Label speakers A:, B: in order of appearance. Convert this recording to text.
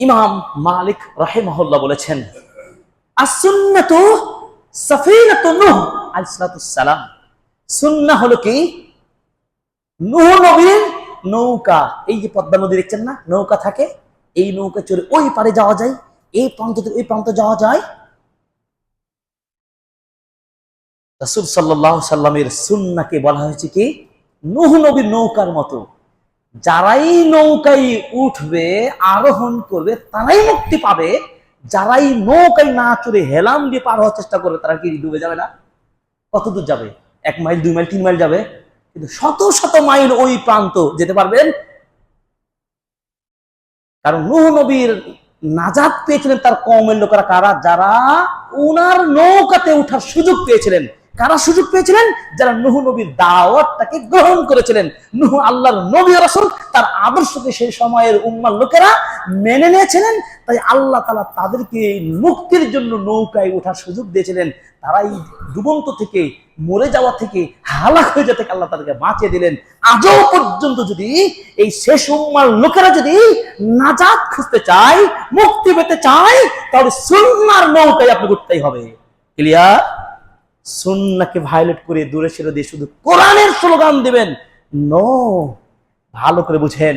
A: ইমাম মালিক রাহিমাহুল্লাহ বলেছেন, as-sunnatu সাফিনাতু নূহ আলাইহিস সালাম। সুন্নাহ হলো কি? নূহ নবীর নৌকা। এই যে পদ্মা নদী দেখছেন না, নৌকা থাকে, এই নৌকা চড়ে ওই পারে যাওয়া যায়, এই প্রান্ত থেকে ওই প্রান্ত যাওয়া যায়। রাসূল সাল্লাল্লাহু আলাইহি সাল্লামের সুন্নাহকে বলা হয়েছে কি? নূহ নবীর নৌকার মতো। যারাই নৌকায় উঠবে, আরোহণ করবে, তারাই মুক্তি পাবে। যারাই নৌকায় না চড়ে হেলাম দিয়ে পার হওয়ার চেষ্টা করবে, তারা কি ডুবে যাবে না? কত দূর যাবে? 1 মাইল, 2 মাইল, 3 মাইল যাবে, কিন্তু শত শত মাইল ওই প্রান্ত যেতে পারবেন। কারণ নূহ নবীর নাজাত পেয়েছিলেন তার কওমের লোকেরা কারা? যারা উনার নৌকাতে ওঠার সুযোগ পেয়েছিলেন। কারা সুযোগ পেয়েছিলেন? যারা নূহ নবীর দাওয়াতটাকে গ্রহণ করেছিলেন। নূহ আল্লাহর নবী রাসূল, তার আদর্শকে সেই সময়ের উম্মার লোকেরা মেনে নিয়েছিলেন। তাই আল্লাহ তাআলা তাদেরকে মুক্তির জন্য নৌকায় ওঠার সুযোগ দিয়েছিলেন। তারাই ডুবন্ত থেকে, মরে যাওয়া থেকে, হালাক হয়ে যেতে আল্লাহ তাদেরকে বাঁচিয়ে দিলেন। আজও পর্যন্ত যদি এই শেষ উম্মার লোকেরা যদি নাজাত খুঁজতে চায়, মুক্তি পেতে চায়, তাহলে সুন্নাহর নৌকায় আপনি উঠতেই হবে। ক্লিয়ার? সুন্নাহকে ভায়োলেট করে দূরে সরে দিয়ে শুধু কোরআনের স্লোগান দিবেন, নো। ভালো করে বুঝেন,